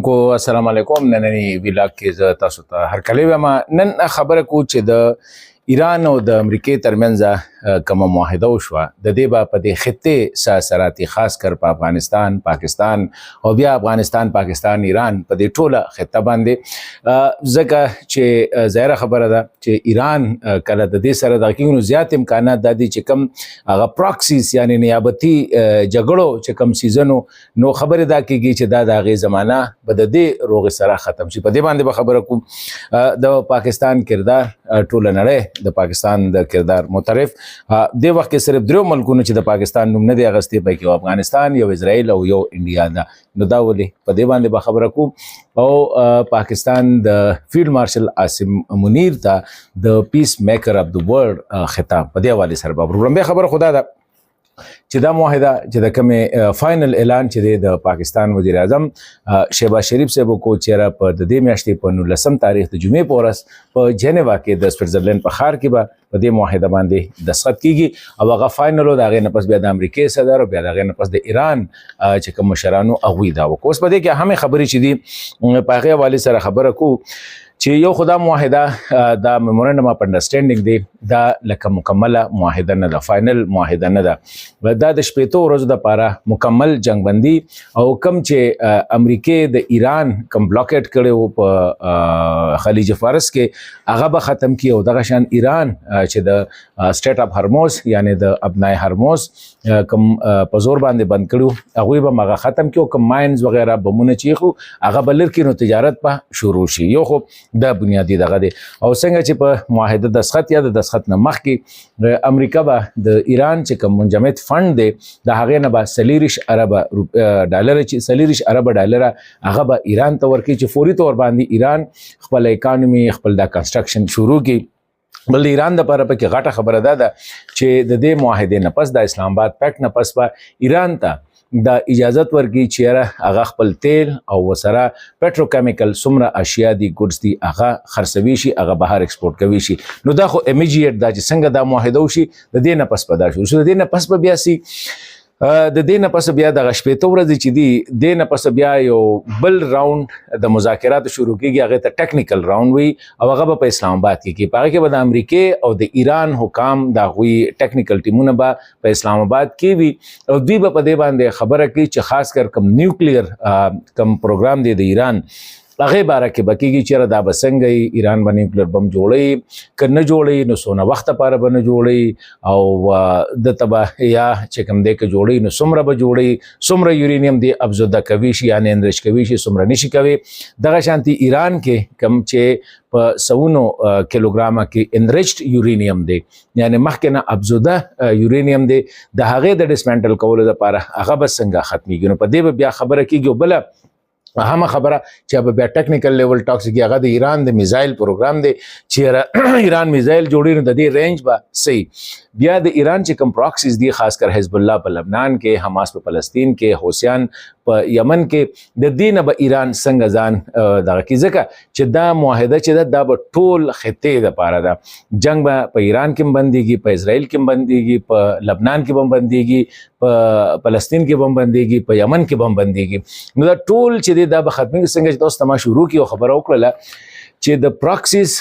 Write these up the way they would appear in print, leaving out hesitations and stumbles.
لیدونکو السلام علیکم. نننی ویلاګ کې زه تاسو ته هرکلی وایم. نن خبره کو چې د ایران او د امریکې ترمنځ کومه معاهده وشوه، د دې به په دې خطې څه اثرات خاص کر په افغانستان، پاکستان او بیا افغانستان، پاکستان، ایران په دې ټوله خطه باندې، ځکه چې ظاهره خبره ده چې ایران کله د دې سره دغه کېږي نو زیات امکانات دا دي چې کوم هغه پراکسیس یعنې نیابتي جګړو چې کوم سیزنو نو خبرې دا کېږي چې دا د هغې زمانه به د دې روغې سره ختم شي. په دې باندې به خبره کوم. د پاکستان کردار ټوله نړۍ د پاکستان د کردار مترف د وخت کې صرف درو ملکونو چې د پاکستان نوم نه دی اغستی، پکې یو افغانستان، یو اسرائیل او یو انډیا ده. نو دا ولې په دې باندې به خبره کوم. او پاکستان د فیلډ مارشل عاصم منیر ته د پیس میکر اف د ورلد خطاب په دې حوالې سره به وګورم. بیا خبره خدا ده چې دا معاهده چې د کومې فاینل اعلان چې دی د پاکستان وزیر اعظم شهباز شریف صاحب وکړو چې په د دې میاشتې په 19 تاریخ د جمعې په ورځ په جنیوا کې د سویټزرلینډ په ښار کې به په دې معاهده باندې دستخط کیږي او هغه فاینل و. د هغې نه پس بیا د امریکې صدر او بیا د هغې نه پس د ایران چې کوم مشرانو هغوی دا وکړو. اوس په دې کې همې خبرې چې دي په هغې حوالې سره خبره کوو چې یو خدا معاهده دا میمورنډم اف انډرسټینډینګ دی، دا لکه مکمله معاهده نه ده، فاینل معاهده نه ده. دا د 15 ورځو دپاره مکمل جنګبندي او کم چې امریکې د ایران کم بلاکیټ کړی و په خلیج فارس کې هغه به ختم کړي، او دغه شان ایران چې د سټیټ اف هرموز یعنی د ابنای هرموز کم په زور باندې بند کړو هغوی به هغه ختم کړي، او کم ماینز وغیره بمونه چې ایښو هغه به لر کړي، نو تجارت به شروع شي. یو خو دا بنیادی دغه دی. او څنګه چې په معاهده دستخط یا د دستخط نه مخکې امریکا به د ایران چې کوم منجمد فند دی د هغې نه به 40 اربه ډالره چې 40 اربه ډالره هغه به ایران ته ورکړي چې فوري طور باندې ایران خپل اکانومي خپل دا کنسټرکشن شروع کړي. بل د ایران دپاره پکې غټه خبره دا ده چې د دې معاهدې نه پس د اسلام آباد پیکټ نه پس به ایران ته دا اجازت ورکړي چې هغه خپل تیل او وسره پټروکیمیکل څومره اشیا دي ګډز دي هغه خرڅوي شي، هغه بهر ایکسپورټ کوي شي. نو دا خو امیجیټ دا چې څنګه دا معاهده وشي د دې نه پس په دا شروع شو. د دې نه پس به بیا سي د دې نه پس بیا دغه 15 ورځې چې دي د نه پس بیا یو بل راوند د مذاکرات شروع کیږي، هغه ته ټیکنیکل راوند وي او هغه په اسلام آباد کې کیږي. په هغه کې به د امریکې او د ایران حکام د هغوی ټیکنیکل ټیمونه به په اسلام آباد کې وي او دوی به په دې باندې خبره کوي چې خاص کر کم نیوکلیر کم پروګرام دی د ایران هغې باره کې به کېږي چېرې دا به څنګه ایران به نیوکلیر بم جوړوي که نه جوړوي نو څونه وخت لپاره به نه جوړوي او دته به یا چې کوم دی که جوړوي نو څومره به جوړوي، څومره یورینیم دی افزوده کوي شي یعنې انریچ کوي شي، څومره نشي کوي. دغه شانتي ایران کې کوم چې په 100 کیلوګرامه کې انریچډ یورینیم دی یعنې مخکې نه افزوده یورینیم دی، د هغې د ډسمنټل کولو لپاره هغه به څنګه ختمیږي. نو په دې به بیا خبره کېږي. او بله اهمه خبره چې به بیا ټیکنیکل لیول ټاکس کې هغه د ایران د میزایل پروګرام دی چې ایران میزایل جوړي نو د دې رینج به صحیح. بیا د ایران چې کوم پراکسیز دي خاص کر حزب الله په لبنان کې، حماس په فلسطین کې، حوثیان په یمن کې، د دې نه به ایران څنګه ځان دغه کړي، ځکه چې دا معاهده چې ده دا به ټول خطې دپاره ده. جنګ به په ایران کې هم بندېږي، په اسرائیل کې هم بندېږي، په لبنان کې به هم بندېږي، په فلسطین کې به هم بندېږي، په یمن کې به هم بندېږي. نو دا ټول چې دی دا به ختمېږي. څنګه چې تاسو ته ما شروع کړي او خبره وکړله چې د پراکسیس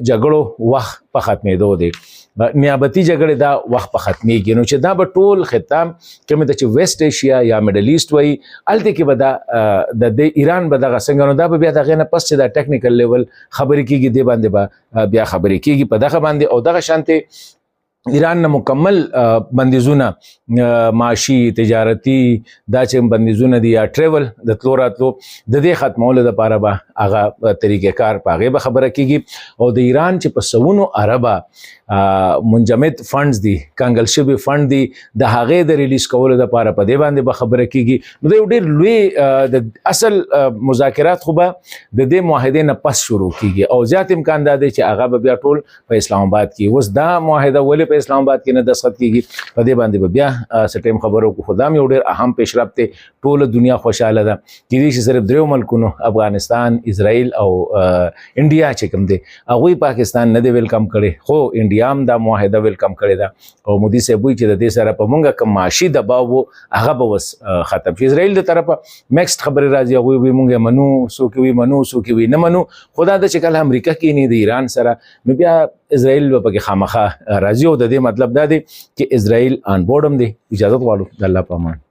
جګړو وخت په ختمېدو دی، نیابتي جګړې دا وخت په ختمېږي. نو چې دا به ټول خطه کومې ته چې ویسټ ایشیا یا میډل ایسټ وایي هلته کې به دا د ایران به دغه څنګه نو دا به بیا د هغې نه پس چې دا ټیکنیکل لیول خبرې کېږي دې باندې به بیا خبرې کېږي په دغه باندې. او دغه شانتې ایران نه مکمل بندیزونه معاشي تجارتي دا چې بندیزونه دي یا ټریول د تلو راتلو د دې ختمولو دپاره به هغه طریقې کار په هغې به خبره کېږي. او د ایران چې په 100 اربه منجمد فنډز دي، کنګل شوي فنډ دي، د هغې د ریلیز کولو دپاره په دې باندې به خبره کېږي. نو دا یو ډېر لوی د اصل مذاکرات خو به د دې معاهدې نه پس شروع کېږي او زیات امکان دا دی چې هغه به بیا ټول په اسلام آباد کې. اوس دا معاهده ولې په اسلام آباد کې نه دستخط کیږي په دې باندې بیا سټیم خبرو کو خدام یو ډېر اهم پیشرفت ټول دنیا خوشاله ده چې دې صرف درو ملکونو افغانستان اسرائیل او انډیا چې کوم دی هغه پاکستان نه دی ویلکم کړي خو انډیا هم دا معاهده ویلکم کړي دا او مودي صاحب وایي چې د دې سره په مونږه کوم معاشي دباو هغه به وس ختم شي اسرائیل د طرفه میکسډ خبره راځي هغه وي مونږه منو سو کې وي نه منو خدا د چې کله امریکا کې نه د ایران سره نو بیا اسرائیل په خامخا راځي او د دې مطلب دا دی چې اسرائیل آن بورډ هم دی اجازه غواړو د الله په امان